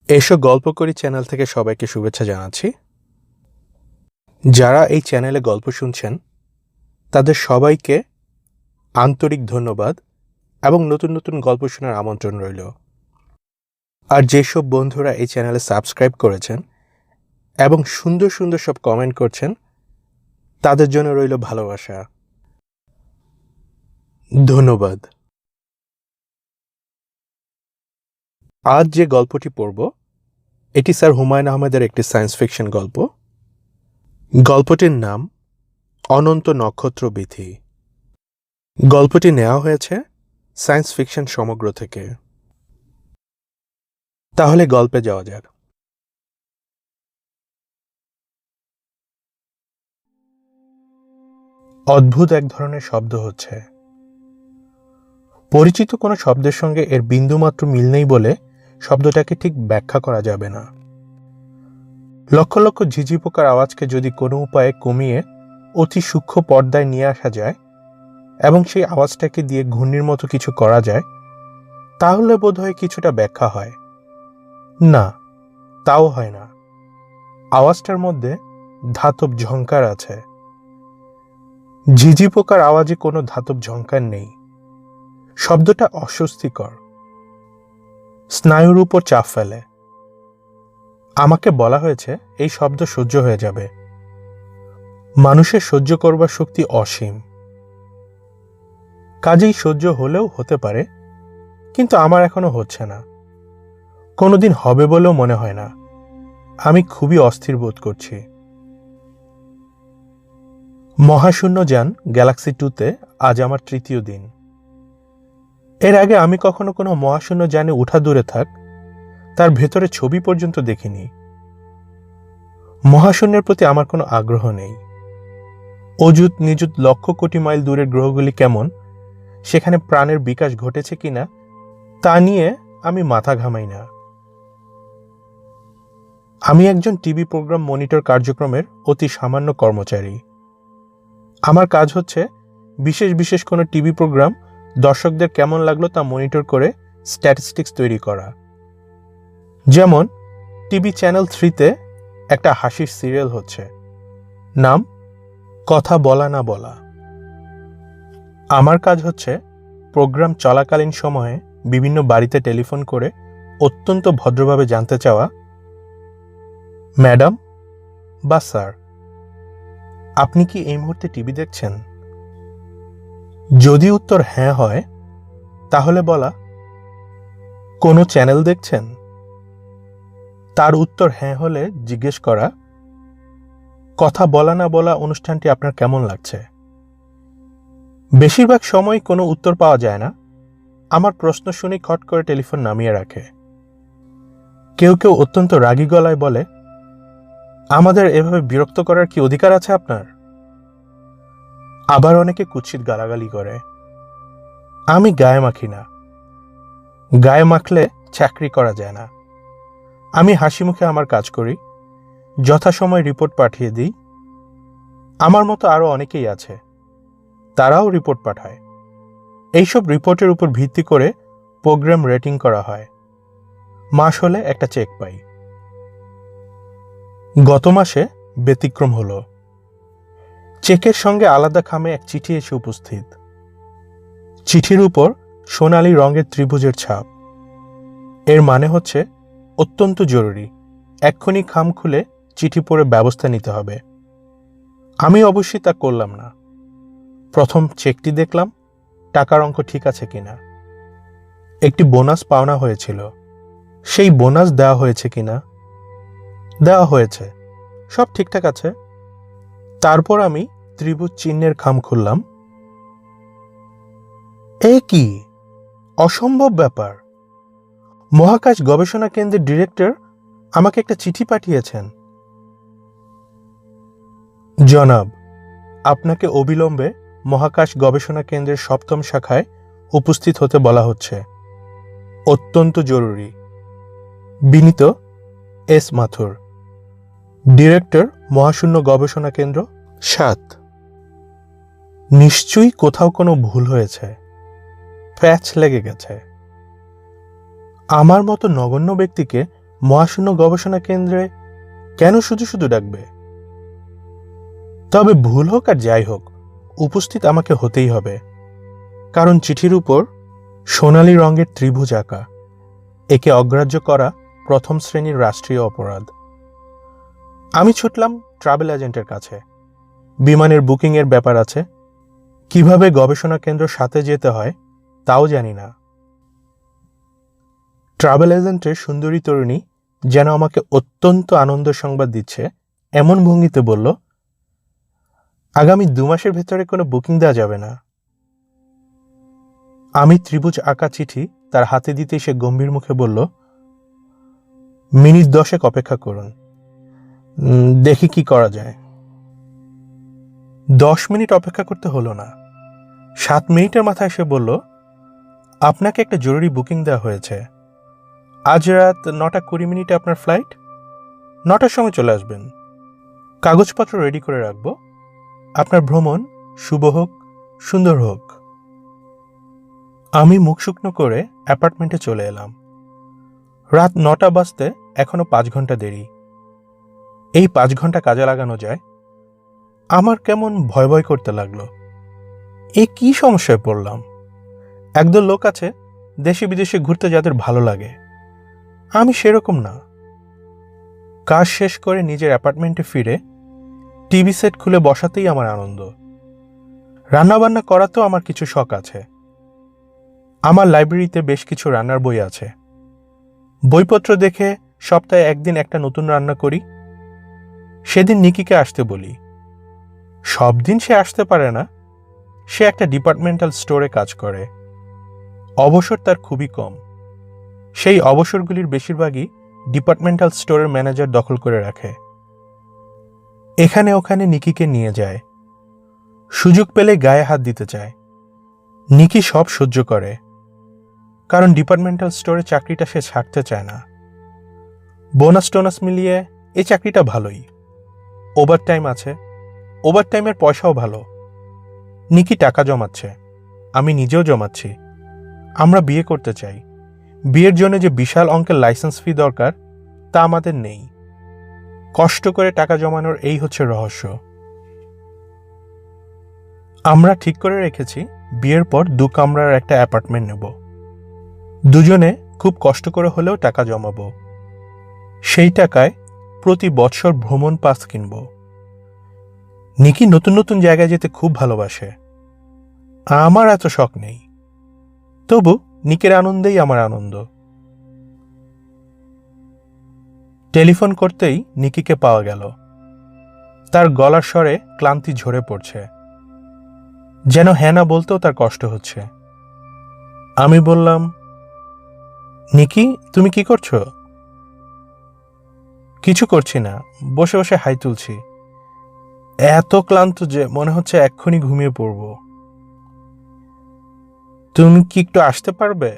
এসো গল্প করি চ্যানেল থেকে সবাইকে শুভেচ্ছা জানাচ্ছি। যারা এই চ্যানেলে গল্প শুনছেন তাদের সবাইকে আন্তরিক ধন্যবাদ এবং নতুন নতুন গল্প শোনার আমন্ত্রণ রইল। আর যেসব বন্ধুরা এই চ্যানেলে সাবস্ক্রাইব করেছেন এবং সুন্দর সুন্দর সব কমেন্ট করছেন তাদের জন্য রইল ভালোবাসা। ধন্যবাদ। আজ যে গল্পটি পড়ব এটি স্যার হুমায়ুন আহমেদের একটি সায়েন্স ফিকশন গল্প। গল্পটির নাম অনন্ত নক্ষত্র বিথি। গল্পটি নেওয়া হয়েছে সায়েন্স ফিকশন সমগ্র থেকে। তাহলে গল্পে যাওয়া যাক। অদ্ভুত এক ধরনের শব্দ হচ্ছে। পরিচিত কোনো শব্দের সঙ্গে এর বিন্দুমাত্র মিল নেই বলে শব্দটাকে ঠিক ব্যাখ্যা করা যাবে না। লক্ষ লক্ষ ঝিঝি পোকার আওয়াজকে যদি কোনো উপায়ে কমিয়ে অতি সূক্ষ্ম পর্দায় নিয়ে আসা যায় এবং সেই আওয়াজটাকে দিয়ে ঘূর্ণির মতো কিছু করা যায় তাহলে বোধহয় কিছুটা ব্যাখ্যা হয়। না, তাও হয় না। আওয়াজটার মধ্যে ধাতব ঝংকার আছে। ঝিঝি পোকার আওয়াজে কোনো ধাতব ঝংকার নেই। শব্দটা অস্বস্তিকর, স্নায়ুর উপর চাপ ফেলে। আমাকে বলা হয়েছে এই শব্দ সহ্য হয়ে যাবে। মানুষের সহ্য করবার শক্তি অসীম, কাজেই সহ্য হলেও হতে পারে, কিন্তু আমার এখনো হচ্ছে না। কোনোদিন হবে বলেও মনে হয় না। আমি খুবই অস্থির বোধ করছি। মহাশূন্য যান গ্যালাক্সি 2-তে আজ আমার তৃতীয় দিন। এর আগে আমি কখনো কোনো মহাশূন্য যানে উঠা দূরে থাক, তার ভেতরে ছবি পর্যন্ত দেখিনি। মহাশূন্যের প্রতি আমার কোনো আগ্রহ নেই। অযুত নিযুত লক্ষ কোটি মাইল দূরের গ্রহগুলি কেমন, সেখানে প্রাণের বিকাশ ঘটেছে কিনা তা নিয়ে আমি মাথা ঘামাই না। আমি একজন টিভি প্রোগ্রাম মনিটর কার্যক্রমের অতি সামান্য কর্মচারী। আমার কাজ হচ্ছে বিশেষ বিশেষ কোনো টিভি প্রোগ্রাম দর্শকদের কেমন লাগলো তা মনিটর করে স্ট্যাটিস্টিক্স তৈরি করা। যেমন টিভি চ্যানেল 3-তে একটা হাসির সিরিয়াল হচ্ছে, নাম কথা বলা না বলা। আমার কাজ হচ্ছে প্রোগ্রাম চলাকালীন সময়ে বিভিন্ন বাড়িতে টেলিফোন করে অত্যন্ত ভদ্রভাবে জানতে চাওয়া, ম্যাডাম বা স্যার, আপনি কি এই মুহূর্তে টিভি দেখছেন? যদি উত্তর হ্যাঁ হয় তাহলে বলা, কোনো চ্যানেল দেখছেন? তার উত্তর হ্যাঁ হলে জিজ্ঞেস করা, কথা বলা না বলা অনুষ্ঠানটি আপনার কেমন লাগছে? বেশিরভাগ সময় কোনো উত্তর পাওয়া যায় না। আমার প্রশ্ন শুনে খট করে টেলিফোন নামিয়ে রাখে। কেউ কেউ অত্যন্ত রাগী গলায় বলে, আমাদের এভাবে বিরক্ত করার কি অধিকার আছে আপনার? আবার অনেকে কুৎসিত গালাগালি করে। আমি গায়ে মাখি না। গায়ে মাখলে চাকরি করা যায় না। আমি হাসি মুখে আমার কাজ করি, যথাসময় রিপোর্ট পাঠিয়ে দিই। আমার মতো আরও অনেকেই আছে, তারাও রিপোর্ট পাঠায়। এইসব রিপোর্টের উপর ভিত্তি করে প্রোগ্রাম রেটিং করা হয়। মাস হলে একটা চেক পাই। গত মাসে ব্যতিক্রম হলো। চেকের সঙ্গে আলাদা খামে এক চিঠি এসে উপস্থিত। চিঠির উপর সোনালী রঙের ত্রিভুজের ছাপ। এর মানে হচ্ছে অত্যন্ত জরুরি, এক্ষুনি খাম খুলে চিঠি পড়ে ব্যবস্থা নিতে হবে। আমি অবশ্যই তা করলাম না। প্রথম চেকটি দেখলাম, টাকার অঙ্ক ঠিক আছে কিনা। একটি বোনাস পাওনা হয়েছিল, সেই বোনাস দেওয়া হয়েছে কিনা। দেওয়া হয়েছে, সব ঠিকঠাক আছে। তারপর আমি ত্রিভুজ চিহ্নের খাম খুললাম। এ কি অসম্ভব ব্যাপার! মহাকাশ গবেষণা কেন্দ্রের ডিরেক্টর আমাকে একটা চিঠি পাঠিয়েছেন। জনাব, আপনাকে অবিলম্বে মহাকাশ গবেষণা কেন্দ্রের 7ম শাখায় উপস্থিত হতে বলা হচ্ছে। অত্যন্ত জরুরি। বিনীত এস মাথুর, ডিরেক্টর, মহাশূন্য গবেষণা কেন্দ্র 7। নিশ্চয়ই কোথাও কোনো ভুল হয়েছে, প্যাচ লেগে গেছে। আমার মতো নগণ্য ব্যক্তিকে মহাশূন্য গবেষণা কেন্দ্রে কেন শুধু শুধু ডাকবে? তবে ভুল হোক আর যাই হোক, উপস্থিত আমাকে হতেই হবে, কারণ চিঠির উপর সোনালি রঙের ত্রিভুজ আঁকা। একে অগ্রাহ্য করা প্রথম শ্রেণীর রাষ্ট্রীয় অপরাধ। আমি ছুটলাম ট্রাভেল এজেন্টের কাছে। বিমানের বুকিংয়ের ব্যাপার আছে, কিভাবে গবেষণা কেন্দ্র সাথে যেতে হয় তাও জানি না। ট্রাভেল এজেন্টের সুন্দরী তরুণী যেন আমাকে অত্যন্ত আনন্দ সংবাদ দিচ্ছে এমন ভঙ্গিতে বলল, আগামী 2 মাসের ভেতরে কোনো বুকিং দেওয়া যাবে না। আমি ত্রিভুজ আঁকা চিঠি তার হাতে দিতেই সে গম্ভীর মুখে বলল, মিনিট 10 অপেক্ষা করুন, দেখি কি করা যায়। 10 মিনিট অপেক্ষা করতে হলো না। 7 মিনিটের মাথায় সে বলল, আপনাকে একটা জরুরি বুকিং দেওয়া হয়েছে। আজ রাত 9:20 আপনার ফ্লাইট। 9টার সময় চলে আসবেন। কাগজপত্র রেডি করে রাখবো। আপনার ভ্রমণ শুভ হোক, সুন্দর হোক। আমি মুখ শুকনো করে অ্যাপার্টমেন্টে চলে এলাম। রাত 9টা বাজতে এখনো 5 ঘন্টা দেরি। এই 5 ঘন্টা কাজে লাগানো যায়। আমার কেমন ভয় ভয় করতে লাগলো। এ কি সমস্যায় পড়লাম? একদল লোক আছে দেশে বিদেশে ঘুরতে যাদের ভালো লাগে, আমি সেরকম না। কাজ শেষ করে নিজের অ্যাপার্টমেন্টে ফিরে টিভি সেট খুলে বসাতেই আমার আনন্দ। রান্নাবান্না করাতেও আমার কিছু শখ আছে। আমার লাইব্রেরিতে বেশ কিছু রান্নার বই আছে। বইপত্র দেখে সপ্তাহে একদিন একটা নতুন রান্না করি। সেদিন নিকিকে আসতে বলি। সব দিন সে আসতে পারে না। সে একটা ডিপার্টমেন্টাল স্টোরে কাজ করে। অবসর তার খুবই কম। সেই অবসরগুলির বেশিরভাগই ডিপার্টমেন্টাল স্টোরের ম্যানেজার দখল করে রাখে। এখানে ওখানে নিকিকে নিয়ে যায়। সুযোগ পেলে গায়ে হাত দিতে চায়। নিকি সব সহ্য করে, কারণ ডিপার্টমেন্টাল স্টোরে চাকরিটা সে ছাড়তে চায় না। বোনাস টোনাস মিলিয়ে এই চাকরিটা ভালোই। ওভারটাইম আছে, ওভারটাইমের পয়সাও ভালো। নিকি টাকা জমাচ্ছে, আমি নিজেও জমাচ্ছি। আমরা বিয়ে করতে চাই। বিয়ের জন্য যে বিশাল অঙ্কের লাইসেন্স ফি দরকার তা আমাদের নেই। কষ্ট করে টাকা জমানোর এই হচ্ছে রহস্য। আমরা ঠিক করে রেখেছি বিয়ের পর 2 কামরার একটা অ্যাপার্টমেন্ট নেব। দুজনে খুব কষ্ট করে হলেও টাকা জমাবো। সেই টাকায় প্রতি বছর ভ্রমণ পাস কিনব। নিকি নতুন নতুন জায়গায় যেতে খুব ভালোবাসে। আমার এত শখ নেই, তবু নিকের আনন্দেই আমার আনন্দ। টেলিফোন করতেই নিকিকে পাওয়া গেল। তার গলার স্বরে ক্লান্তি ঝরে পড়ছে, যেন হ্যাঁ না বলতেও তার কষ্ট হচ্ছে। আমি বললাম, নিকি তুমি কি করছো? কিছু করছি না, বসে বসে হাই তুলছি। এত ক্লান্ত যে মনে হচ্ছে এক্ষুনি ঘুমিয়ে পড়ব। তুমি কি একটু আসতে পারবে?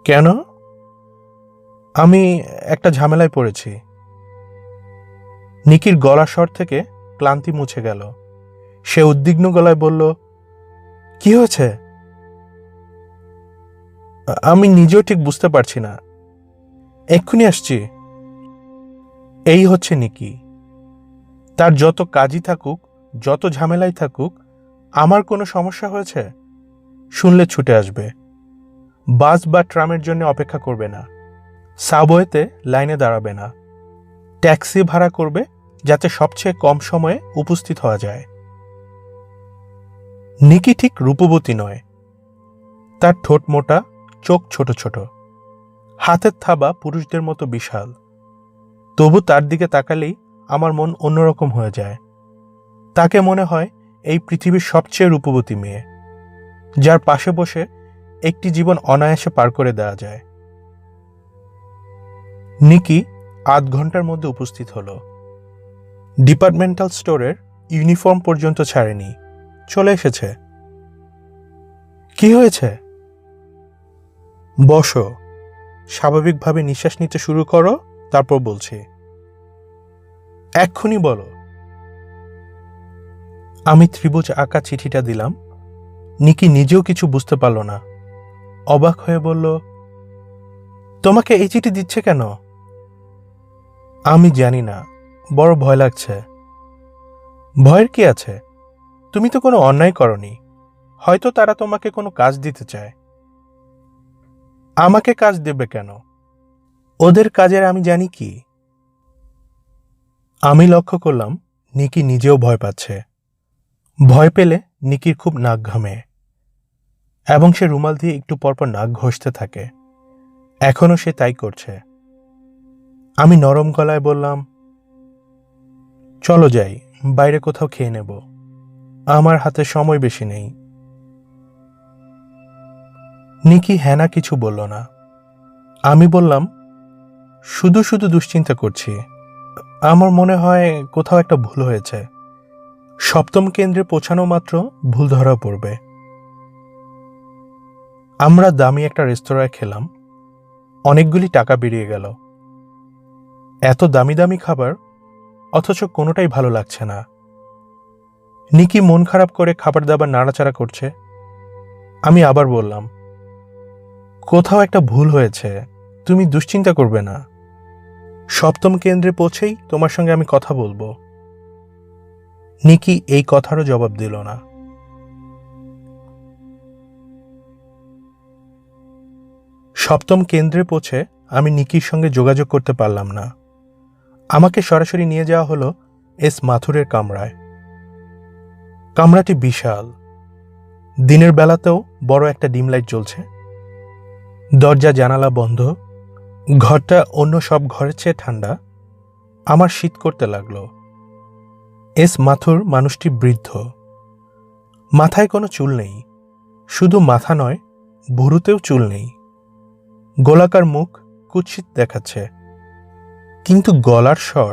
কেন? আমি একটা ঝামেলায় পড়েছি। নিকির গলার স্বর থেকে ক্লান্তি মুছে গেল। সে উদ্বিগ্ন গলায় বলল, কি হয়েছে? আমি নিজেও ঠিক বুঝতে পারছি না। এক্ষুনি আসছি। এই হচ্ছে নিকি। তার যত কাজই থাকুক, যত ঝামেলাই থাকুক, আমার কোনো সমস্যা হয়েছে শুনলে ছুটে আসবে। বাস বা ট্রামের জন্য অপেক্ষা করবে না। সাবওয়েতে লাইনে দাঁড়াবে না। ট্যাক্সি ভাড়া করবে যাতে সবচেয়ে কম সময়ে উপস্থিত হওয়া যায়। নিকি ঠিক রূপবতী নয়। তার ঠোঁট মোটা, চোখ ছোট ছোট, হাতের থাবা পুরুষদের মতো বিশাল। তবু তার দিকে তাকালেই আমার মন অন্যরকম হয়ে যায়। তাকে মনে হয় এই পৃথিবীর সবচেয়ে রূপবতী মেয়ে, যার পাশে বসে একটি জীবন অনায়াসে পার করে দেওয়া যায়। নিকি আধ ঘন্টার মধ্যে উপস্থিত হলো। ডিপার্টমেন্টাল স্টোরের ইউনিফর্ম পর্যন্ত ছাড়েনি, চলে এসেছে। কি হয়েছে? বসো, স্বাভাবিকভাবে নিঃশ্বাস নিতে শুরু করো, তারপর বলছি। এক্ষুনি বলো। আমি ত্রিভুজ আঁকা চিঠিটা দিলাম। নিকি নিজেও কিছু বুঝতে পারল না। অবাক হয়ে বলল, তোমাকে এই চিঠি দিচ্ছে কেন? আমি জানি না, বড় ভয় লাগছে। ভয়ের কি আছে? তুমি তো কোনো অন্যায় করনি। হয়তো তারা তোমাকে কোনো কাজ দিতে চায়। আমাকে কাজ দেবে কেন? ওদের কাজের আমি জানি কি? আমি লক্ষ্য করলাম নিকি নিজেও ভয় পাচ্ছে। ভয় পেলে নিকির খুব নাক ঘামে এবং সে রুমাল দিয়ে একটু পরপর নাক ঘষতে থাকে। এখনও সে তাই করছে। আমি নরম গলায় বললাম, চলো যাই, বাইরে কোথাও খেয়ে নেব। আমার হাতে সময় বেশি নেই। নিকি হ্যানা কিছু বলল না। আমি বললাম, শুধু শুধু দুশ্চিন্তা করছি। আমার মনে হয় কোথাও একটা ভুল হয়েছে। সপ্তম কেন্দ্রে পৌঁছানো মাত্র ভুল ধরা পড়বে। আমরা দামি একটা রেস্তোরাঁয় খেলাম। অনেকগুলি টাকা বেরিয়ে গেল। এত দামি দামি খাবার, অথচ কোনোটাই ভালো লাগছে না। নিকি মন খারাপ করে খাবার দাবার নাড়াচাড়া করছে। আমি আবার বললাম, কোথাও একটা ভুল হয়েছে, তুমি দুশ্চিন্তা করবে না। সপ্তম কেন্দ্রে পৌঁছেই তোমার সঙ্গে আমি কথা বলবো। নিকি এই কথারও জবাব দিল না। সপ্তম কেন্দ্রে পৌঁছে আমি নিকির সঙ্গে যোগাযোগ করতে পারলাম না। আমাকে সরাসরি নিয়ে যাওয়া হলো এস মাথুরের কামরায়। কামরাটি বিশাল। দিনের বেলাতেও বড় একটা ডিম লাইট জ্বলছে। দরজা জানালা বন্ধ। ঘরটা অন্য সব ঘরের চেয়ে ঠান্ডা। আমার শীত করতে লাগলো। এস মাথুর মানুষটি বৃদ্ধ। মাথায় কোনো চুল নেই। শুধু মাথা নয়, ভুরুতেও চুল নেই। গোলাকার মুখ কুৎসিত দেখাচ্ছে, কিন্তু গলার স্বর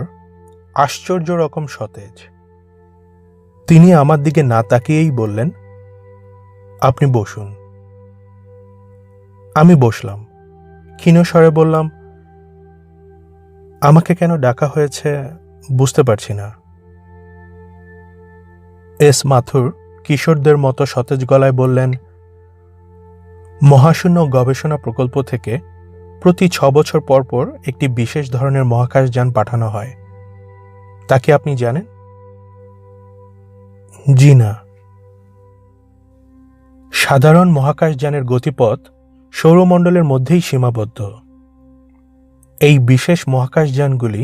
আশ্চর্য রকম সতেজ। তিনি আমার দিকে না তাকিয়েই বললেন, আপনি বসুন। আমি বসলাম। ক্ষীণ স্বরে বললাম, আমাকে কেন ডাকা হয়েছে বুঝতে পারছি না। এস মাথুর কিশোরদের মতো সতেজ গলায় বললেন, মহাশূন্য গবেষণা প্রকল্প থেকে প্রতি 6 বছর পর পর একটি বিশেষ ধরনের মহাকাশযান পাঠানো হয়। তা কি আপনি জানেন? জি না। সাধারণ মহাকাশযানের গতিপথ সৌরমণ্ডলের মধ্যেই সীমাবদ্ধ। এই বিশেষ মহাকাশযানগুলি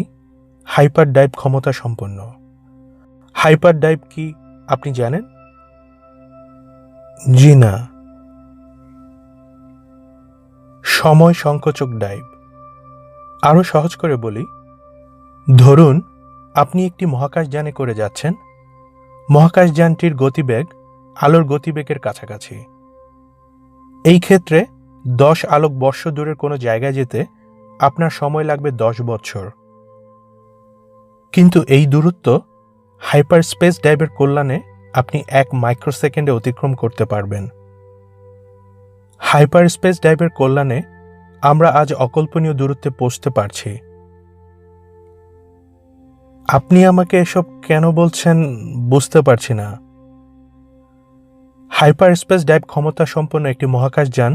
হাইপারডাইভ ক্ষমতা সম্পন্ন। হাইপারডাইভ কি আপনি জানেন? জি না। সময় সংকোচক ডাইভ। আরও সহজ করে বলি, ধরুন আপনি একটি মহাকাশযানে করে যাচ্ছেন। মহাকাশযানটির গতিবেগ আলোর গতিবেগের কাছাকাছি। এই ক্ষেত্রে 10 আলোকবর্ষ দূরের কোনো জায়গায় যেতে আপনার সময় লাগবে 10 বছর। কিন্তু এই দূরত্ব হাইপার স্পেস ডাইভের কল্যাণে আপনি 1 মাইক্রোসেকেন্ডে অতিক্রম করতে পারবেন। হাইপার স্পেস ডাইভের কল্যাণে আমরা আজ অকল্পনীয় দূরত্বে পৌঁছতে পারছি। আপনি আমাকে এসব কেন বলছেন বুঝতে পারছি না। হাইপার স্পেস ডাইভ ক্ষমতা সম্পন্ন একটি মহাকাশযান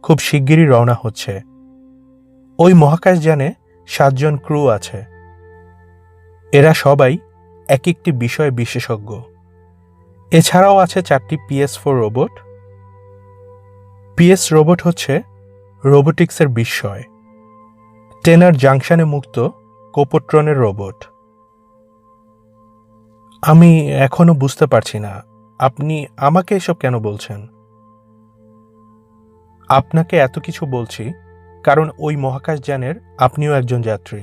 খুব শিগগিরই রওনা হচ্ছে। ওই মহাকাশযানে 7 জন ক্রু আছে। এরা সবাই এক একটি বিষয়ে বিশেষজ্ঞ। এছাড়াও আছে 4টি PS4 রোবট। PS রোবট হচ্ছে রোবোটিক্সের বিস্ময়। টেনার জাংশনে মুক্ত কোপোট্রনের রোবট। আমি এখনো বুঝতে পারছি না, আপনি আমাকে এসব কেন বলছেন? আপনাকে এত কিছু বলছি কারণ ওই মহাকাশযানের আপনিও একজন যাত্রী।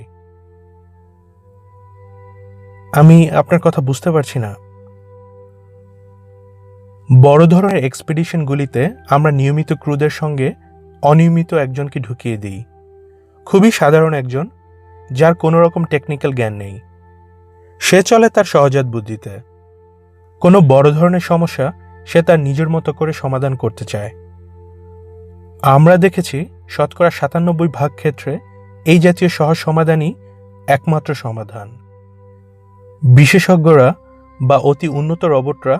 আমি আপনার কথা বুঝতে পারছি না। বড় ধরনের এক্সপিডিশনগুলিতে আমরা নিয়মিত ক্রুদের সঙ্গে অনিয়মিত একজনকে ঢুকিয়ে দিই। খুবই সাধারণ একজন, যার কোনো রকম টেকনিক্যাল জ্ঞান নেই। সে চলে তার সহজাত বুদ্ধিতে। কোনো বড় ধরনের সমস্যা সে তার নিজের মতো করে সমাধান করতে চায়। আমরা দেখেছি 97% ক্ষেত্রে এই জাতীয় সহজ সমাধানই একমাত্র সমাধান। বিশেষজ্ঞরা বা অতি উন্নত রোবটরা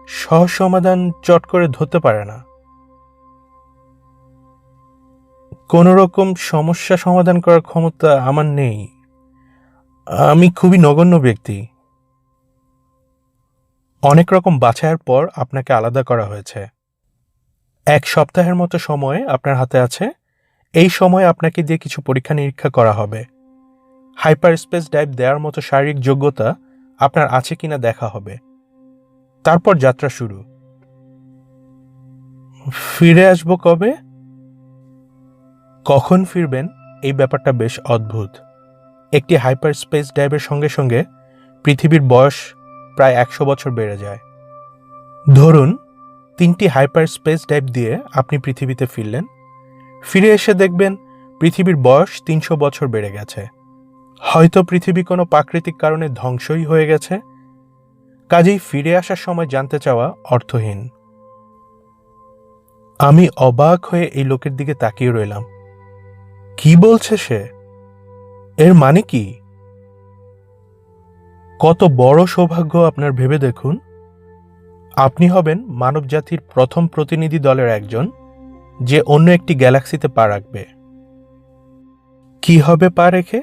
সহজ সমাধান চট করে ধরতে পারে না। কোনো রকম সমস্যা সমাধান করার ক্ষমতা আমার নেই। আমি খুবই নগণ্য ব্যক্তি। অনেক রকম বাছাইয়ের পর আপনাকে আলাদা করা হয়েছে। 1 সপ্তাহের মতো সময় আপনার হাতে আছে। এই সময় আপনাকে দিয়ে কিছু পরীক্ষা নিরীক্ষা করা হবে। হাইপার স্পেস ডাইভ দেওয়ার মতো শারীরিক যোগ্যতা আপনার আছে কিনা দেখা হবে। তারপর যাত্রা শুরু। ফিরে আসবো কবে? কখন ফিরবেন এই ব্যাপারটা বেশ অদ্ভুত। একটি হাইপার স্পেস ডাইভের সঙ্গে সঙ্গে পৃথিবীর বয়স প্রায় 100 বছর বেড়ে যায়। ধরুন 3টি হাইপার স্পেস ডাইভ দিয়ে আপনি পৃথিবীতে ফিরলেন। ফিরে এসে দেখবেন পৃথিবীর বয়স 300 বছর বেড়ে গেছে। হয়তো পৃথিবী কোনো প্রাকৃতিক কারণে ধ্বংসই হয়ে গেছে। কাজেই ফিরে আসার সময় জানতে চাওয়া অর্থহীন। আমি অবাক হয়ে এই লোকের দিকে তাকিয়ে রইলাম। কি বলছে সে? এর মানে কি? কত বড় সৌভাগ্য আপনার ভেবে দেখুন। আপনি হবেন মানবজাতির প্রথম প্রতিনিধি দলের একজন যে অন্য একটি গ্যালাক্সিতে পা রাখবে। কি হবে পা রেখে?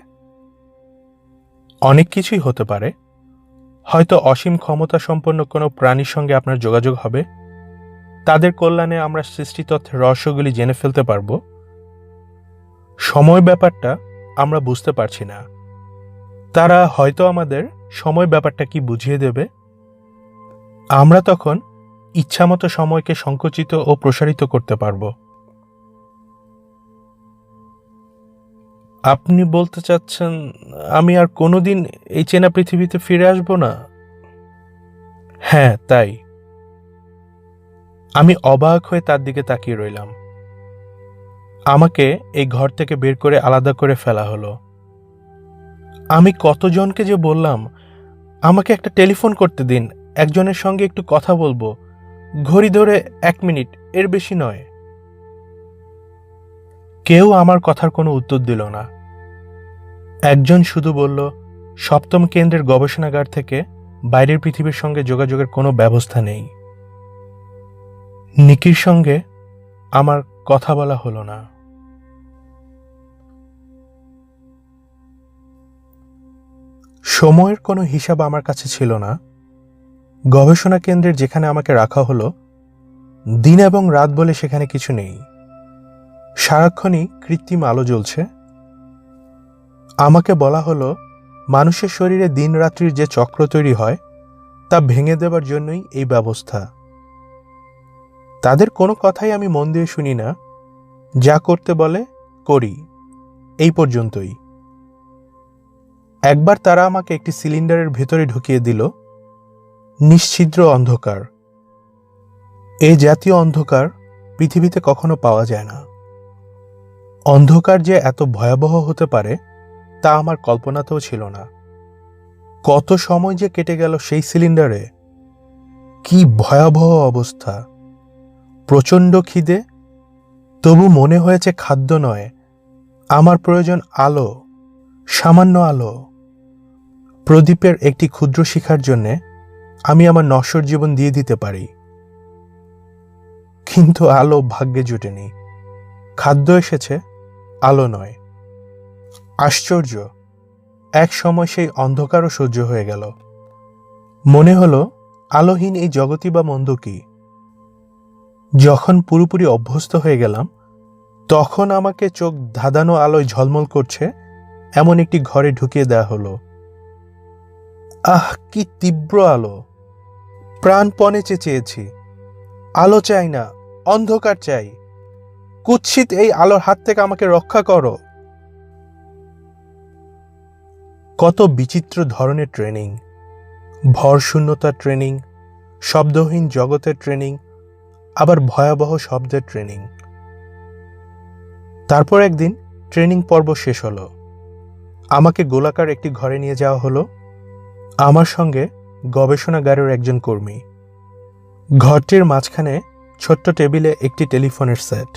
অনেক কিছুই হতে পারে। হয়তো অসীম ক্ষমতা সম্পন্ন কোনো প্রাণীর সঙ্গে আপনার যোগাযোগ হবে। তাদের কল্যাণে আমরা সৃষ্টিতত্ত্বের রহস্যগুলি জেনে ফেলতে পারব। সময় ব্যাপারটা আমরা বুঝতে পারছি না। তারা হয়তো আমাদের সময় ব্যাপারটা কি বুঝিয়ে দেবে। আমরা তখন ইচ্ছামতো সময়কে সংকুচিত ও প্রসারিত করতে পারব। আপনি বলতে চাচ্ছেন আমি আর কোনোদিন এই চেনা পৃথিবীতে ফিরে আসব না? হ্যাঁ, তাই। আমি অবাক হয়ে তার দিকে তাকিয়ে রইলাম। আমাকে এই ঘর থেকে বের করে আলাদা করে ফেলা হলো। আমি কতজনকে যে বললাম আমাকে একটা টেলিফোন করতে দিন, একজনের সঙ্গে একটু কথা বলবো, ঘড়ি ধরে 1 মিনিট, এর বেশি নয়। কেউ আমার কথার কোনো উত্তর দিল না। একজন শুধু বলল, 7ম কেন্দ্রের গবেষণাগার থেকে বাইরের পৃথিবীর সঙ্গে যোগাযোগের কোনো ব্যবস্থা নেই। নিকির সঙ্গে আমার কথা বলা হলো না। সময়ের কোনো হিসাব আমার কাছে ছিল না। গবেষণা কেন্দ্রের যেখানে আমাকে রাখা হলো, দিন এবং রাত বলে সেখানে কিছু নেই। সারাক্ষণই কৃত্রিম আলো জ্বলছে। আমাকে বলা হলো মানুষের শরীরে দিন রাত্রির যে চক্র তৈরি হয় তা ভেঙে দেবার জন্যই এই ব্যবস্থা। তাদের কোনো কথাই আমি মন দিয়ে শুনি না। যা করতে বলে করি, এই পর্যন্তই। একবার তারা আমাকে একটি সিলিন্ডারের ভেতরে ঢুকিয়ে দিল। নিশ্ছিদ্র অন্ধকার। এ জাতীয় অন্ধকার পৃথিবীতে কখনো পাওয়া যায় না। অন্ধকার যে এত ভয়াবহ হতে পারে তা আমার কল্পনাতেও ছিল না। কত সময় যে কেটে গেল সেই সিলিন্ডারে। কি ভয়াবহ অবস্থা। প্রচণ্ড খিদে, তবু মনে হয়েছে খাদ্য নয়, আমার প্রয়োজন আলো, সামান্য আলো। প্রদীপের একটি ক্ষুদ্র শিখার জন্যে আমি আমার নশ্বর জীবন দিয়ে দিতে পারি। কিন্তু আলো ভাগ্যে জুটেনি। খাদ্য এসেছে, আলো নয়। আশ্চর্য, এক সময় সেই অন্ধকারও সহ্য হয়ে গেল। মনে হলো আলোহীন এই জগতই বা মন্দ কি। যখন পুরোপুরি অভ্যস্ত হয়ে গেলাম তখন আমাকে চোখ ধাঁধানো আলোয় ঝলমল করছে এমন একটি ঘরে ঢুকিয়ে দেওয়া হলো। আহ, কি তীব্র আলো! প্রাণপণে চেয়েছি, আলো চাই না, অন্ধকার চাই। কুৎসিত এই আলোর হাত থেকে আমাকে রক্ষা করো। কত বিচিত্র ধরনের ট্রেনিং, ভরশূন্যতার ট্রেনিং, শব্দহীন জগতের ট্রেনিং, আবার ভয়াবহ শব্দের ট্রেনিং। তারপর একদিন ট্রেনিং পর্ব শেষ হলো। আমাকে গোলাকার একটি ঘরে নিয়ে যাওয়া হলো। আমার সঙ্গে গবেষণাগারের একজন কর্মী। ঘরটির মাঝখানে ছোট্ট টেবিলে একটি টেলিফোনের সেট।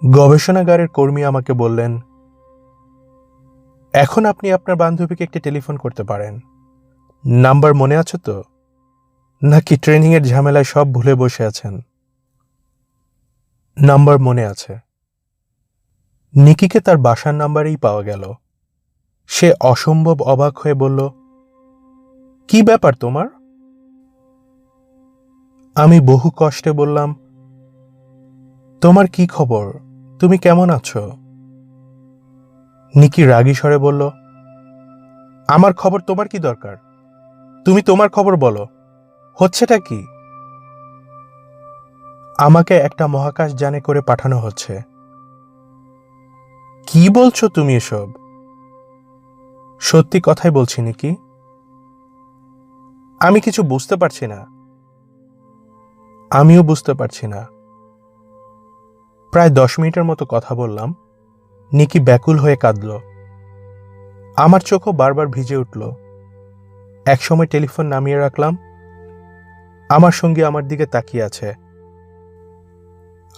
গবেষণাগারের কর্মী আমাকে বললেন, এখন আপনি আপনার বান্ধবীকে একটি টেলিফোন করতে পারেন। নাম্বার মনে আছে তো? নাকি ট্রেনিংয়ের ঝামেলায় সব ভুলে বসে আছেন? নাম্বার মনে আছে। নিকিকে তার বাসার নাম্বারেই পাওয়া গেল। সে অসম্ভব অবাক হয়ে বলল, কি ব্যাপার তোমার? আমি বহু কষ্টে বললাম, তোমার কি খবর, তুমি কেমন আছো? নিকি রাগী স্বরে বলল, আমার খবর তোমার কি দরকার? তুমি তোমার খবর বলো, হচ্ছেটা কি? আমাকে একটা মহাকাশ যানে করে পাঠানো হচ্ছে। কি বলছো তুমি এসব? সত্যি কথাই বলছি নিকি। আমি কিছু বুঝতে পারছি না। আমিও বুঝতে পারছি না। প্রায় 10 মিনিটের মতো কথা বললাম। নিকি ব্যাকুল হয়ে কাঁদল। আমার চোখও বারবার ভিজে উঠল। একসময় টেলিফোন নামিয়ে রাখলাম। আমার সঙ্গী আমার দিকে তাকিয়ে আছে।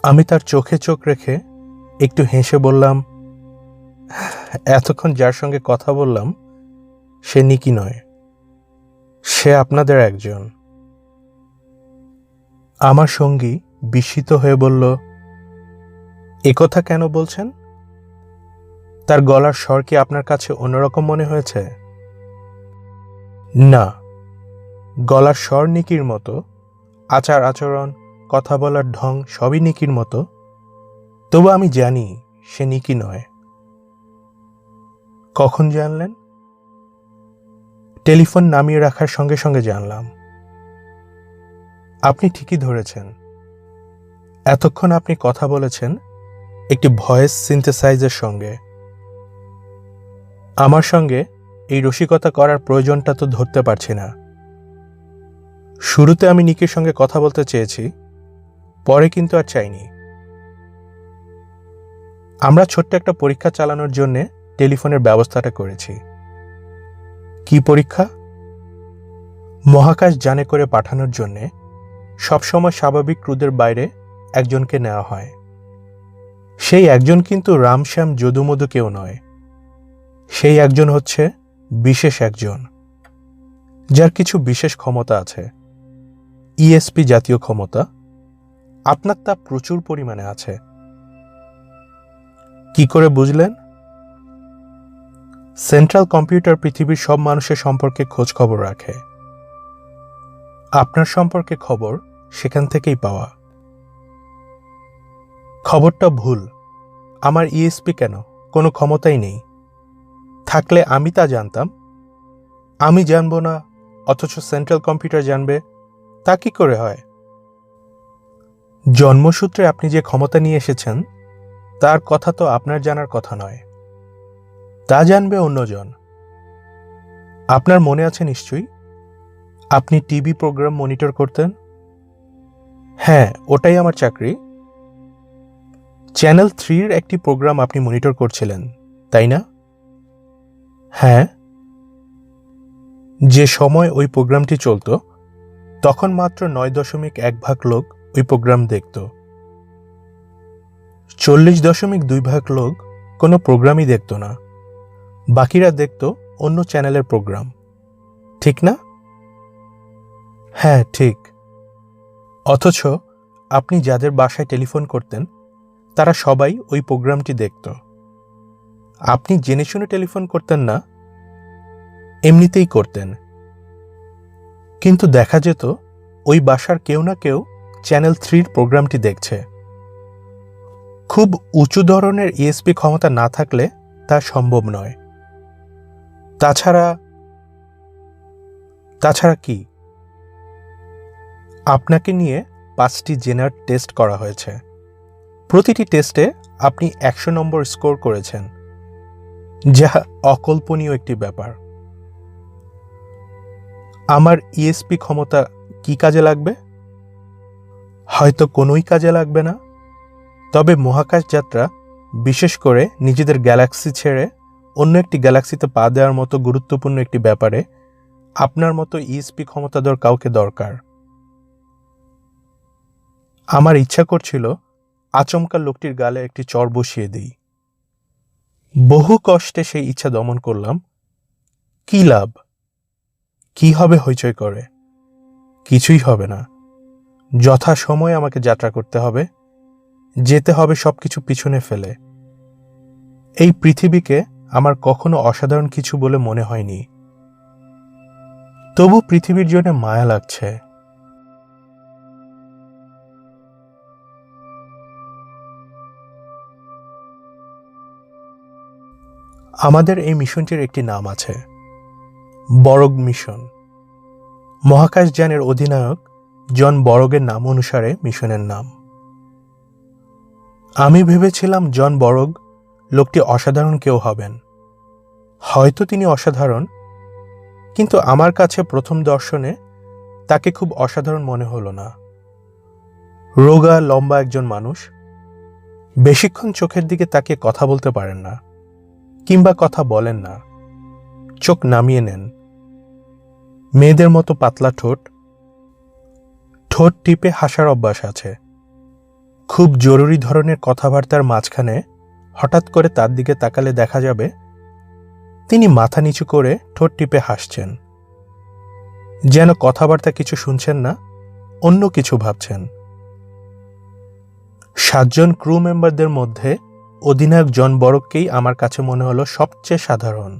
আমি তার চোখে চোখ রেখে একটু হেসে বললাম, এতক্ষণ যার সঙ্গে কথা বললাম সে নিকি নয়, সে আপনাদের একজন। আমার সঙ্গী বিস্মিত হয়ে বলল, একথা কেন বলছেন? তার গলার স্বর কি আপনার কাছে অন্যরকম মনে হয়েছে? না, গলার স্বর নিকির মতো, আচার আচরণ, কথা বলার ঢং সবই নিকির মতো। তবু আমি জানি সে নিকি নয়। কখন জানলেন? টেলিফোন নামিয়ে রাখার সঙ্গে সঙ্গে জানলাম। আপনি ঠিকই ধরেছেন। এতক্ষণ আপনি কথা বলেছেন একটি ভয়েস সিনথেসাইজের সঙ্গে। আমার সঙ্গে এই রসিকতা করার প্রয়োজনটা তো ধরতে পারছি না। শুরুতে আমি নিকির সঙ্গে কথা বলতে চেয়েছি, পরে কিন্তু আর চাইনি। আমরা ছোট্ট একটা পরীক্ষা চালানোর জন্য টেলিফোনের ব্যবস্থাটা করেছি। কি পরীক্ষা? মহাকাশ যানে করে পাঠানোর জন্যে সবসময় স্বাভাবিক ক্রুদের বাইরে একজনকে নেওয়া হয়। সেই একজন কিন্তু রামশ্যাম যদুমধু কেউ নয়। সেই একজন হচ্ছে বিশেষ একজন, যার কিছু বিশেষ ক্ষমতা আছে। ইএসপি জাতীয় ক্ষমতা। আপনার তা প্রচুর পরিমাণে আছে। কি করে বুঝলেন? সেন্ট্রাল কম্পিউটার পৃথিবীর সব মানুষের সম্পর্কে খোঁজ খবর রাখে। আপনার সম্পর্কে খবর সেখান থেকেই পাওয়া। খবরটা ভুল। আমার ইএসপি কেন, কোনো ক্ষমতাই নেই। থাকলে আমি তা জানতাম। আমি জানব না, অথচ সেন্ট্রাল কম্পিউটার জানবে, তা কি করে হয়? জন্মসূত্রে আপনি যে ক্ষমতা নিয়ে এসেছেন তার কথা তো আপনার জানার কথা নয়, তা জানবে অন্যজন। আপনার মনে আছে নিশ্চয়ই, আপনি টিভি প্রোগ্রাম মনিটর করতেন। হ্যাঁ, ওটাই আমার চাকরি। চ্যানেল 3-র একটি প্রোগ্রাম আপনি মনিটর করছিলেন, তাই না? হ্যাঁ। যে সময় ওই প্রোগ্রামটি চলত তখন মাত্র 9.1 ভাগ লোক ওই প্রোগ্রাম দেখত। 40.2 ভাগ লোক কোনো প্রোগ্রামই দেখত না। বাকিরা দেখত অন্য চ্যানেলের প্রোগ্রাম, ঠিক না? হ্যাঁ, ঠিক। অথচ আপনি যাদের বাসায় টেলিফোন করতেন তারা সবাই ওই প্রোগ্রামটি দেখত। আপনি জেনে শুনে টেলিফোন করতেন না, এমনিতেই করতেন। কিন্তু দেখা যেত ওই বাসার কেউ না কেউ চ্যানেল 3-র প্রোগ্রামটি দেখছে। খুব উঁচু ধরনের ইএসপি ক্ষমতা না থাকলে তা সম্ভব নয়। তাছাড়া কি? আপনাকে নিয়ে 5টি জেনার টেস্ট করা হয়েছে। প্রতিটি টেস্টে আপনি 100 নম্বর স্কোর করেছেন, যা অকল্পনীয় একটি ব্যাপার। আমার ইএসপি ক্ষমতা কি কাজে লাগবে? হয়তো কোনোই কাজে লাগবে না। তবে মহাকাশ যাত্রা, বিশেষ করে নিজেদের গ্যালাক্সি ছেড়ে অন্য একটি গ্যালাক্সিতে পা দেওয়ার মতো গুরুত্বপূর্ণ একটি ব্যাপারে আপনার মতো ইএসপি ক্ষমতাধর কাউকে দরকার। আমার ইচ্ছা করছিল আচমকা লোকটির গালে একটি চড় বসিয়ে দিই। বহু কষ্টে সেই ইচ্ছা দমন করলাম। কি লাভ? কি হবে হইচই করে? কিছুই হবে না। যথাসময়ে আমাকে যাত্রা করতে হবে, যেতে হবে সবকিছু পিছনে ফেলে। এই পৃথিবীকে আমার কখনো অসাধারণ কিছু বলে মনে হয়নি, তবু পৃথিবীর জন্য মায়া লাগছে। আমাদের এই মিশনটির একটি নাম আছে, বরগ মিশন। মহাকাশযানের অধিনায়ক জন বরগের নাম অনুসারে মিশনের নাম। আমি ভেবেছিলাম জন বরগ লোকটি অসাধারণ কেউ হবেন। হয়তো তিনি অসাধারণ, কিন্তু আমার কাছে প্রথম দর্শনে তাকে খুব অসাধারণ মনে হলো না। রোগা লম্বা একজন মানুষ, বেশিক্ষণ চোখের দিকে তাকিয়ে কথা বলতে পারেন না, কিংবা কথা বলেন না, চোখ নামিয়ে নেন। মেয়েদের মতো পাতলা ঠোঁট, ঠোঁট টিপে হাসার অভ্যাস আছে। খুব জরুরি ধরনের কথাবার্তার মাঝখানে হঠাৎ করে তার দিকে তাকালে দেখা যাবে তিনি মাথা নিচু করে ঠোঁট টিপে হাসছেন, যেন কথাবার্তা কিছু শুনছেন না, অন্য কিছু ভাবছেন। 7 জন ক্রু মেম্বারদের মধ্যে অধিনায়ক জন বরগকেই আমার কাছে মনে হলো সবচেয়ে সাধারণ।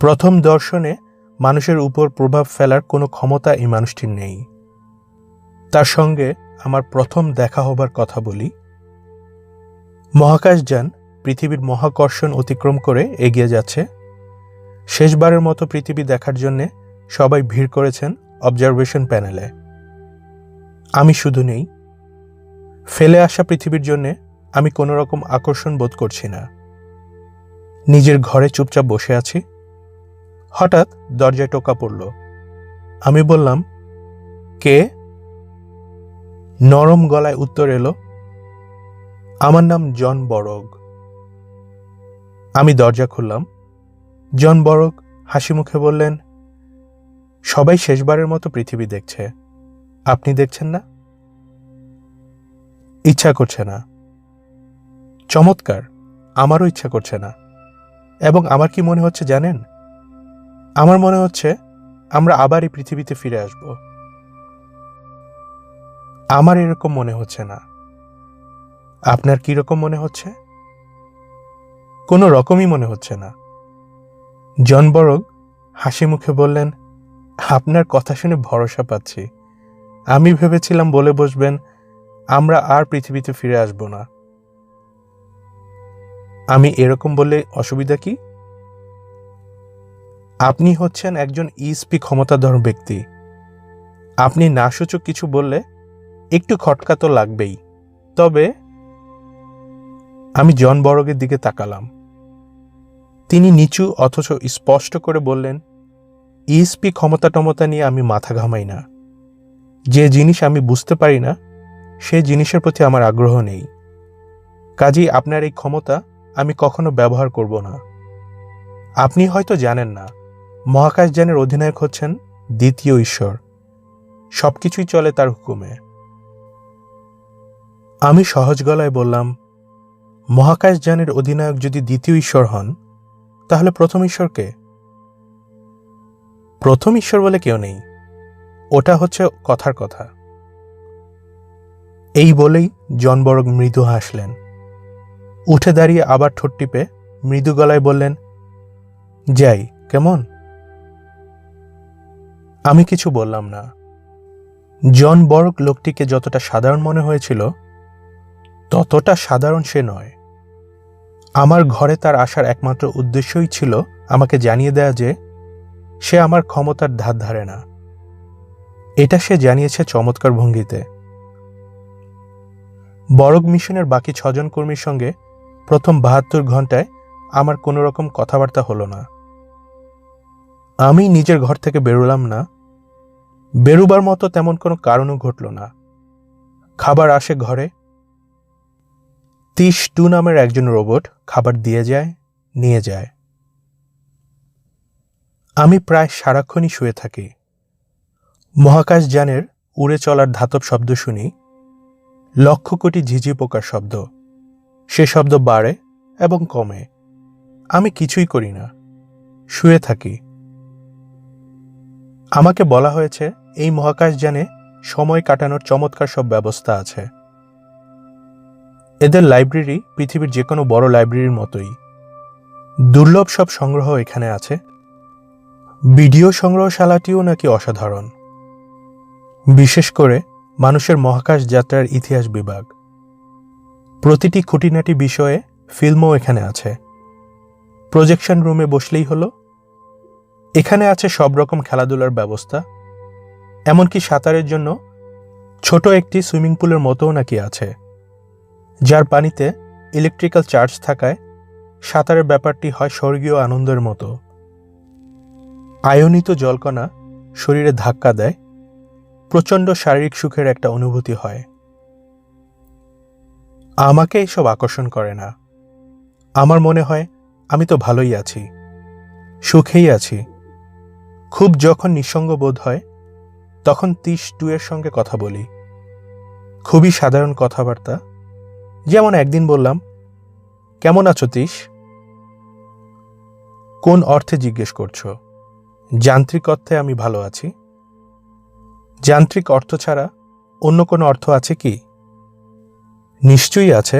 প্রথম দর্শনে মানুষের উপর প্রভাব ফেলার কোনো ক্ষমতা এই মানুষটির নেই। তার সঙ্গে আমার প্রথম দেখা হবার কথা বলি। মহাকাশযান পৃথিবীর মহাকর্ষণ অতিক্রম করে এগিয়ে যাচ্ছে। শেষবারের মতো পৃথিবী দেখার জন্যে সবাই ভিড় করেছেন অবজারভেশন প্যানেলে। আমি শুধু নেই। ফেলে আসা পৃথিবীর জন্যে আমি কোনো রকম আকর্ষণ বোধ করছি না। নিজের ঘরে চুপচাপ বসে আছি। হঠাৎ দরজায় টোকা পড়ল। আমি বললাম, কে? নরম গলায় উত্তর এলো, আমার নাম জন বরগ। আমি দরজা খুললাম। জন বরগ হাসি মুখে বললেন, সবাই শেষবারের মতো পৃথিবী দেখছে, আপনি দেখছেন না? ইচ্ছা করছে না। চমৎকার, আমারও ইচ্ছা করছে না। এবং আমার কি মনে হচ্ছে জানেন? আমার মনে হচ্ছে আমরা আবার এই পৃথিবীতে ফিরে আসব। আমার এরকম মনে হচ্ছে না। আপনার কি রকম মনে হচ্ছে? কোনো রকমই মনে হচ্ছে না। জন বরগ হাসি মুখে বললেন, আপনার কথা শুনে ভরসা পাচ্ছি। আমি ভেবেছিলাম বলে বসবেন, আমরা আর পৃথিবীতে ফিরে আসব না। আমি এরকম বললে অসুবিধা কি? আপনি হচ্ছেন একজন ইএসপি ক্ষমতাধর ব্যক্তি। আপনি নাসূচক কিছু বললে একটু খটকা তো লাগবেই। তবে আমি জন বরগের দিকে তাকালাম। তিনি নিচু অথচ স্পষ্ট করে বললেন, ইএসপি ক্ষমতা টমতা নিয়ে আমি মাথা ঘামাই না। যে জিনিস আমি বুঝতে পারি না, সে জিনিসের প্রতি আমার আগ্রহ নেই। কাজেই আপনার এই ক্ষমতা আমি কখনো ব্যবহার করব না। আপনি হয়তো জানেন না, মহাকাশযানের অধিনায়ক হচ্ছেন দ্বিতীয় ঈশ্বর। সবকিছুই চলে তার হুকুমে। আমি সহজ গলায় বললাম, মহাকাশযানের অধিনায়ক যদি দ্বিতীয় ঈশ্বর হন, তাহলে প্রথম ঈশ্বরকে? প্রথম ঈশ্বর বলে কেউ নেই, ওটা হচ্ছে কথার কথা। এই বলেই জন বরগ মৃদু হাসলেন। উঠে দাঁড়িয়ে আবার ঠোঁট টিপে মৃদু গলায় বললেন, যাই কেমন? আমি কিছু বললাম না। জন বরগ লোকটিকে যতটা সাধারণ মনে হয়েছিল, ততটা সাধারণ সে নয়। আমার ঘরে তার আসার একমাত্র উদ্দেশ্যই ছিল আমাকে জানিয়ে দেয়া যে সে আমার ক্ষমতার ধার ধারে না। এটা সে জানিয়েছে চমৎকার ভঙ্গিতে। বরগ মিশনের বাকি 6 জন কর্মীর সঙ্গে প্রথম 72 ঘন্টায় আমার কোনো রকম কথাবার্তা হলো না। আমি নিজের ঘর থেকে বেরোলাম না। বেরোবার মতো তেমন কোনো কারণও ঘটল না। খাবার আসে ঘরে। 32 নামের একজন রোবট খাবার দিয়ে যায়, নিয়ে যায়। আমি প্রায় সারাক্ষণই শুয়ে থাকি। মহাকাশযানের উড়ে চলার ধাতব শব্দ শুনি, লক্ষ কোটি ঝিঝি পোকার শব্দ। সে শব্দ বাড়ে এবং কমে। আমি কিছুই করি না, শুয়ে থাকি। আমাকে বলা হয়েছে এই মহাকাশযানে সময় কাটানোর চমৎকার সব ব্যবস্থা আছে। এদের লাইব্রেরি পৃথিবীর যে কোনো বড় লাইব্রেরির মতোই। দুর্লভ সব সংগ্রহ এখানে আছে। ভিডিও সংগ্রহশালাটিও নাকি অসাধারণ, বিশেষ করে মানুষের মহাকাশ যাত্রার ইতিহাস বিভাগ। প্রতিটি খুঁটিনাটি বিষয়ে ফিল্মও এখানে আছে। প্রজেকশন রুমে বসলেই হলো। এখানে আছে সব রকম খেলাধুলার ব্যবস্থা, এমনকি সাঁতারের জন্য ছোট একটি সুইমিং পুলের মতোও নাকি আছে, যার পানিতে ইলেকট্রিক্যাল চার্জ থাকায় সাঁতারের ব্যাপারটি হয় স্বর্গীয় আনন্দের মতো। আয়নিত জলকণা শরীরে ধাক্কা দেয়, প্রচণ্ড শারীরিক সুখের একটা অনুভূতি হয়। আমাকে এসব আকর্ষণ করে না। আমার মনে হয় আমি তো ভালোই আছি, সুখেই আছি। খুব যখন নিঃসঙ্গ বোধ হয় তখন ৩০-২ এর সঙ্গে কথা বলি। খুবই সাধারণ কথাবার্তা, যেমন একদিন বললাম, কেমন আছো ৩০? কোন অর্থে জিজ্ঞেস করছো? যান্ত্রিক অর্থে আমি ভালো আছি। যান্ত্রিক অর্থ ছাড়া অন্য কোনো অর্থ আছে কি? নিশ্চয়ই আছে।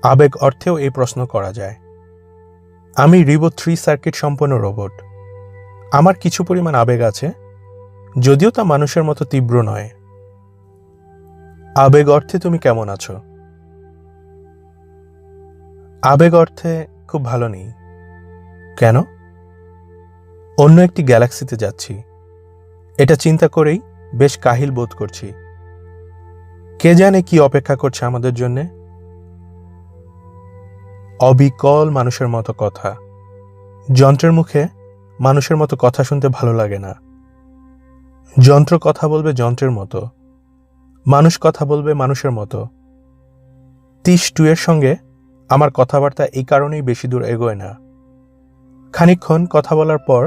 আবেগ অর্থেও এই প্রশ্ন করা যায়। আমি রিবো 3 সার্কিট সম্পন্ন রোবট। আমার কিছু পরিমাণ আবেগ আছে, যদিও তা মানুষের মতো তীব্র নয়। আবেগ অর্থে তুমি কেমন আছো? আবেগ অর্থে খুব ভালো নেই। কেন? অন্য একটি গ্যালাক্সিতে যাচ্ছি। এটা চিন্তা করেই বেশ কাহিল বোধ করছি। কে জানে কি অপেক্ষা করছে আমাদের জন্যে। অবিকল মানুষের মতো কথা। যন্ত্রের মুখে মানুষের মতো কথা শুনতে ভালো লাগে না। যন্ত্র কথা বলবে যন্ত্রের মতো, মানুষ কথা বলবে মানুষের মতো। ৩০-২ এর সঙ্গে আমার কথাবার্তা এই কারণেই বেশি দূর এগোয় না। খানিকক্ষণ কথা বলার পর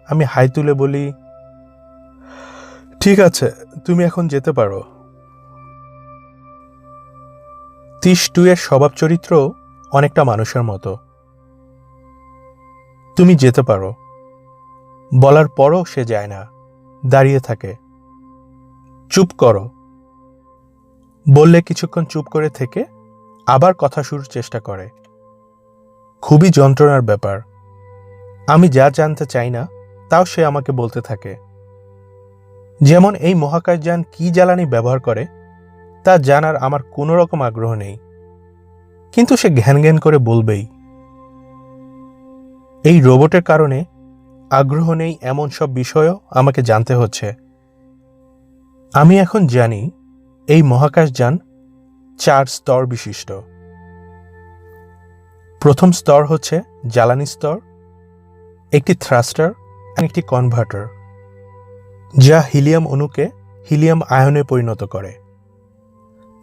আমি হাই তুলে বলি, ঠিক আছে, তুমি এখন যেতে পারো। ৩০-২ এর স্বভাব চরিত্র অনেকটা মানুষের মতো। তুমি যেতে পারো বলার পরও সে যায় না, দাঁড়িয়ে থাকে। চুপ করো বললে কিছুক্ষণ চুপ করে থেকে আবার কথা শুরুর চেষ্টা করে। খুবই যন্ত্রণার ব্যাপার। আমি যা জানতে চাই না তাও সে আমাকে বলতে থাকে। যেমন এই মহাকাশযান কি জ্বালানি ব্যবহার করে তা জানার আমার কোনো রকম আগ্রহ নেই, কিন্তু সে ঘ্যান ঘ্যান করে বলবেই। এই রোবটের কারণে আগ্রহ নেই এমন সব বিষয়ও আমাকে জানতে হচ্ছে। আমি এখন জানি এই মহাকাশযান 4 স্তর বিশিষ্ট। প্রথম স্তর হচ্ছে জ্বালানি স্তর, একটি থ্রাস্টার, একটি কনভার্টার, যা হিলিয়াম অণুকে হিলিয়াম আয়নে পরিণত করে।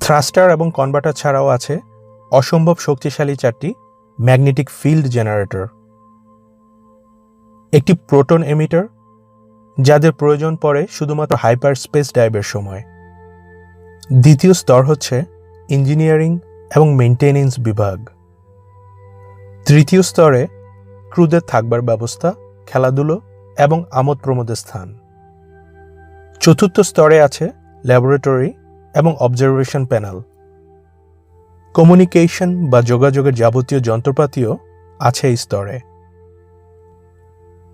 থ্রাস্টার এবং কনভার্টার ছাড়াও আছে অসম্ভব শক্তিশালী 4টি ম্যাগনেটিক ফিল্ড জেনারেটর, একটি প্রোটন এমিটার, যাদের প্রয়োজন পড়ে শুধুমাত্র হাইপার স্পেস ডাইভের সময়। দ্বিতীয় স্তর হচ্ছে ইঞ্জিনিয়ারিং এবং মেইনটেনেন্স বিভাগ। তৃতীয় স্তরে ক্রুদের থাকবার ব্যবস্থা, খেলাধুলো এবং আমোদ প্রমোদের স্থান। চতুর্থ স্তরে আছে ল্যাবরেটরি এবং অবজারভেশন প্যানেল। কমিউনিকেশন বা যোগাযোগের যাবতীয় যন্ত্রপাতিও আছে এই স্তরে।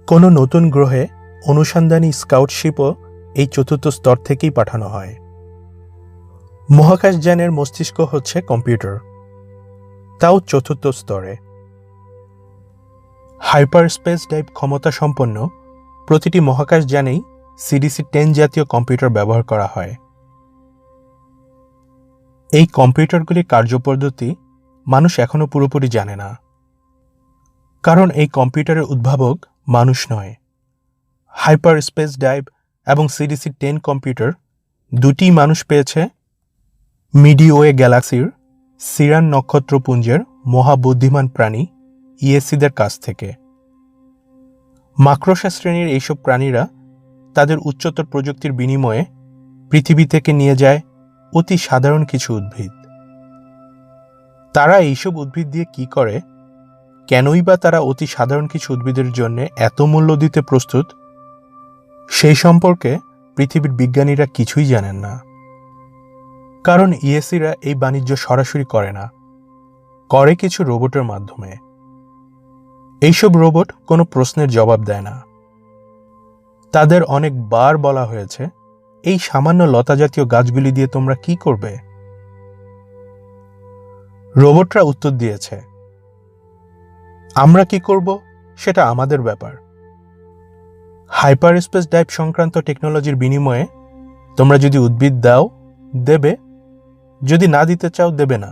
কোনো নতুন গ্রহে অনুসন্ধানী স্কাউটশিপও এই চতুর্থ স্তর থেকেই পাঠানো হয়। মহাকাশযানের মস্তিষ্ক হচ্ছে কম্পিউটার, তাও চতুর্থ স্তরে। হাইপার স্পেস ডাইভ ক্ষমতা সম্পন্ন প্রতিটি মহাকাশযানেই CDC-10 জাতীয় কম্পিউটার ব্যবহার করা হয়। এই কম্পিউটারগুলির কার্যপদ্ধতি মানুষ এখনো পুরোপুরি জানে না, কারণ এই কম্পিউটারের উদ্ভাবক মানুষ নয়। হাইপার স্পেস ডাইভ এবং CDC-10 কম্পিউটার দুটিই মানুষ পেয়েছে মিডওয়ে গ্যালাক্সির সিরান নক্ষত্রপুঞ্জের মহাবুদ্ধিমান প্রাণী ইএসসিদের কাছ থেকে। মাকড়সা শ্রেণীর এইসব প্রাণীরা তাদের উচ্চতর প্রযুক্তির বিনিময়ে পৃথিবী থেকে নিয়ে যায় অতি সাধারণ কিছু উদ্ভিদ। তারা এইসব উদ্ভিদ দিয়ে কি করে, কেনই বা তারা অতি সাধারণ কিছু উদ্ভিদের জন্য এত মূল্য দিতে প্রস্তুত, সেই সম্পর্কে পৃথিবীর বিজ্ঞানীরা কিছুই জানেন না। কারণ ইএসিরা এই বাণিজ্য সরাসরি করে না, করে কিছু রোবটের মাধ্যমে। এইসব রোবট কোনো প্রশ্নের জবাব দেয় না। তাদের অনেকবার বলা হয়েছে, এই সামান্য লতা জাতীয় গাছগুলি দিয়ে তোমরা কি করবে? রোবটরা উত্তর দিয়েছে, আমরা কি করব সেটা আমাদের ব্যাপার। হাইপার স্পেস ডাইভ সংক্রান্ত টেকনোলজির বিনিময়ে তোমরা যদি উদ্ভিদ দাও, দেবে, যদি না দিতে চাও, দেবে না।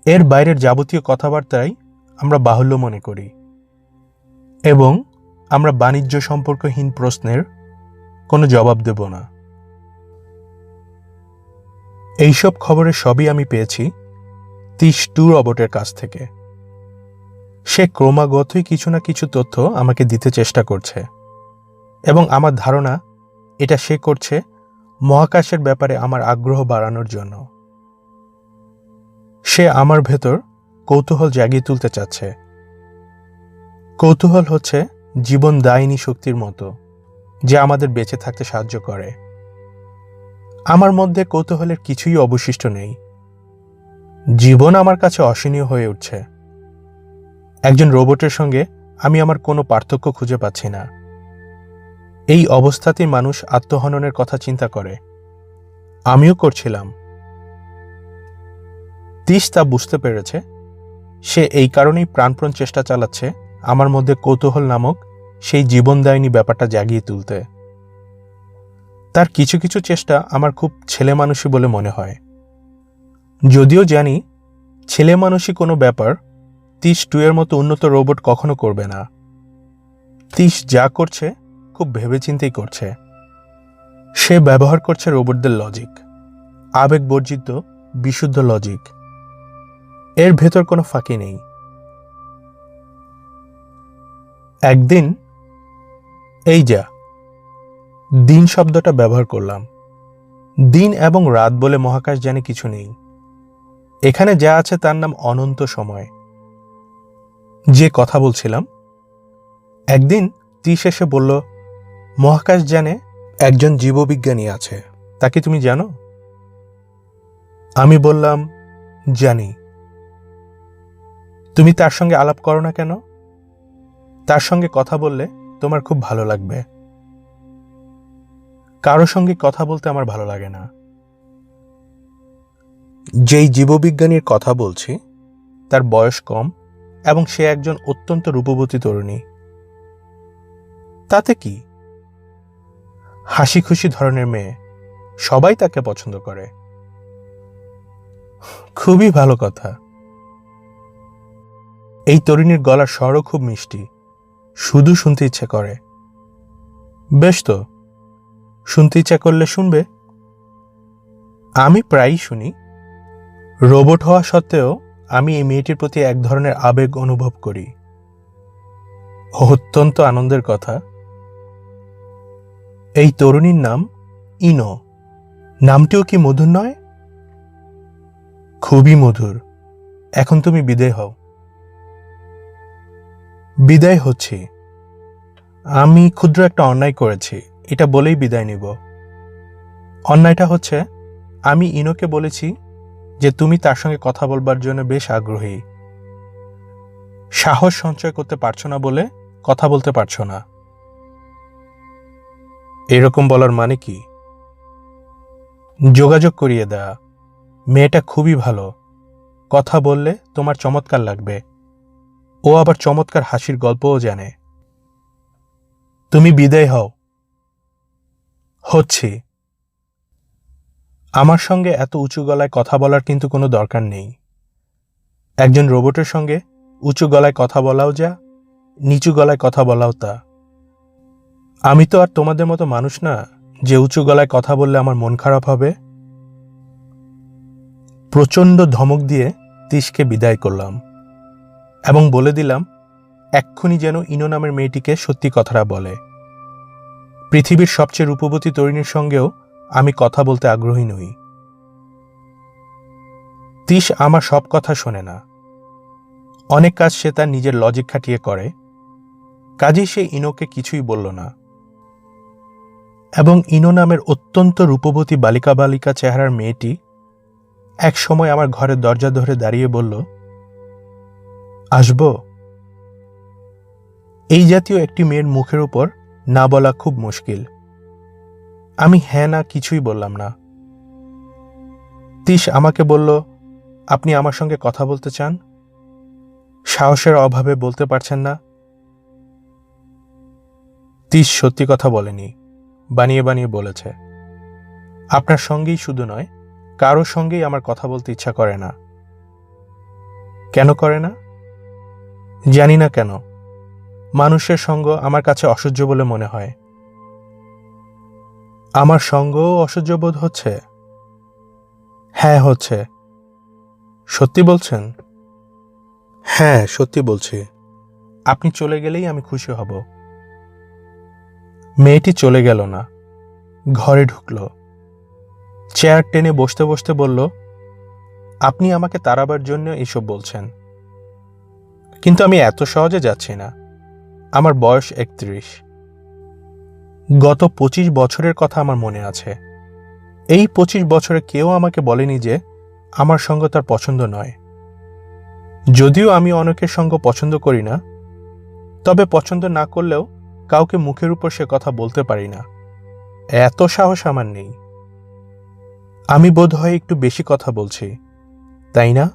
এর বাইরের যাবতীয় কথাবার্তাই আমরা বাহুল্য মনে করি এবং আমরা বাণিজ্য সম্পর্কহীন প্রশ্নের কোনো জবাব দেব না। এইসব খবরের সবই আমি পেয়েছি 32 রোবটের কাছ থেকে। সে ক্রমাগতই কিছু না কিছু তথ্য আমাকে দিতে চেষ্টা করছে এবং আমার ধারণা এটা সে করছে মহাকাশের ব্যাপারে আমার আগ্রহ বাড়ানোর জন্য। সে আমার ভেতর কৌতূহল জাগিয়ে তুলতে চাচ্ছে। কৌতূহল হচ্ছে জীবনদায়িনী শক্তির মতো, যে আমাদের বেঁচে থাকতে সাহায্য করে। আমার মধ্যে কৌতূহলের কিছুই অবশিষ্ট নেই। জীবন আমার কাছে অসহনীয় হয়ে উঠছে। একজন রোবটের সঙ্গে আমি আমার কোনো পার্থক্য খুঁজে পাচ্ছি না। এই অবস্থাতেই মানুষ আত্মহননের কথা চিন্তা করে। আমিও করছিলাম। তিশ তা বুঝতে পেরেছে। সে এই কারণেই প্রাণপণ চেষ্টা চালাচ্ছে আমার মধ্যে কৌতূহল নামক সেই জীবনদায়িনী ব্যাপারটা জাগিয়ে তুলতে। তার কিছু কিছু চেষ্টা আমার খুব ছেলে মানুষই বলে মনে হয়, যদিও জানি ছেলে মানুষই কোনো ব্যাপার 32 এর মতো উন্নত রোবট কখনো করবে না। 30 যা করছে খুব ভেবেচিন্তেই করছে। সে ব্যবহার করছে রোবটদের লজিক, আবেগ বর্জিত বিশুদ্ধ লজিক। এর ভেতর কোনো ফাঁকি নেই। একদিন এই যা দিন শব্দটা ব্যবহার করলাম। দিন এবং রাত বলে মহাকাশ জানে কিছু নেই। এখানে যা আছে তার নাম অনন্ত সময়। যে কথা বলছিলাম, একদিন 30 এসে বলল, মহাকাশ জানে একজন জীববিজ্ঞানী আছে, তাকে তুমি জানো? আমি বললাম, জানি। তুমি তার সঙ্গে আলাপ করো না কেন? তার সঙ্গে কথা বললে তোমার খুব ভালো লাগবে। কারো সঙ্গে কথা বলতে আমার ভালো লাগে না। যেই জীববিজ্ঞানীর কথা বলছি তার বয়স কম এবং সে একজন অত্যন্ত রূপবতী তরুণী। তাতে কি? হাসি খুশি ধরনের মেয়ে, সবাই তাকে পছন্দ করে। খুবই ভালো কথা। এই তরুণীর গলার স্বরও খুব মিষ্টি, শুধু শুনতে ইচ্ছে করে। বেশ তো, শুনতে ইচ্ছা করলে শুনবে। আমি প্রায়ই শুনি। রোবট হওয়া সত্ত্বেও আমি এই মেয়েটির প্রতি এক ধরনের আবেগ অনুভব করি। অত্যন্ত আনন্দের কথা। এই তরুণীর নাম ইনো। নামটিও কি মধুর নয়? খুবই মধুর। এখন তুমি বিদায় হও। বিদায় হচ্ছি। আমি ক্ষুদ্র একটা অন্যায় করেছি, এটা বলেই বিদায় নিব। অন্যায়টা হচ্ছে, আমি ইনোকে বলেছি যে তুমি তার সঙ্গে কথা বলবার জন্য বেশ আগ্রহী। সাহস সঞ্চয় করতে পারছো না বলে কথা বলতে পারছো না। এরকম বলার মানে কি? যোগাযোগ করিয়ে দেয়া। মেয়েটা খুবই ভালো, কথা বললে তোমার চমৎকার লাগবে। ও আবার চমৎকার হাসির গল্পও জানে। তুমি বিদায় হও। হচ্ছি। আমার সঙ্গে এত উঁচু গলায় কথা বলার কিন্তু কোনো দরকার নেই। একজন রোবটের সঙ্গে উঁচু গলায় কথা বলাও যা, নিচু গলায় কথা বলাও তা। আমি তো আর তোমাদের মতো মানুষ না যে উঁচু গলায় কথা বললে আমার মন খারাপ হবে। প্রচণ্ড ধমক দিয়ে 30কে বিদায় করলাম এবং বলে দিলাম এক্ষুনি যেন ইনো নামের মেয়েটিকে সত্যি কথাটা বলে। পৃথিবীর সবচেয়ে রূপবতী তরুণীর সঙ্গেও আমি কথা বলতে আগ্রহী নই। 30 আমার সব কথা শোনে না। অনেক কাজ সে তার নিজের লজিক খাটিয়ে করে, কাজেই সে ইনোকে কিছুই বলল না। এবং ইনো নামের অত্যন্ত রূপবতী বালিকা বালিকা চেহারার মেয়েটি এক সময় আমার ঘরের দরজা ধরে দাঁড়িয়ে বলল, আসবো? এই জাতীয় একটি মেয়ের মুখের উপর না বলা খুব মুশকিল। আমি হ্যাঁ না কিছুই বললাম না। তিশ আমাকে বলল, আপনি আমার সঙ্গে কথা বলতে চান? সাহসের অভাবে বলতে পারছেন না। তিশ সত্যি কথা বলেনি, বানিয়ে বানিয়ে বলেছে। আপনার সঙ্গেই শুধু নয়, কারো সঙ্গেই আমার কথা বলতে ইচ্ছা করে না। কেন করে না? জানি না কেন। মানুষের সঙ্গ আমার কাছে অসহ্য বলে মনে হয়। আমার সঙ্গও অসহ্য বোধ হচ্ছে? হ্যাঁ, হচ্ছে। সত্যি বলছেন? হ্যাঁ, সত্যি বলছি। আপনি চলে গেলেই আমি খুশি হব। মেয়েটি চলে গেল না, ঘরে ঢুকল। চেয়ার টেনে বসতে বসতে বলল, আপনি আমাকে তাড়াবার জন্য এসব বলছেন, কিন্তু আমি এত সহজে যাচ্ছি না। আমার বয়স 31। গত 25 বছরের কথা আমার মনে আছে। এই 25 বছরে কেউ আমাকে বলেনি যে আমার সঙ্গ তার পছন্দ নয়। যদিও আমি অনেকের সঙ্গ পছন্দ করি না, তবে পছন্দ না করলেও কাউকে মুখের উপর সে কথা বলতে পারি না, এত সাহস আমার নেই। আমি বোধহয় একটু বেশি কথা বলছি, তাই না?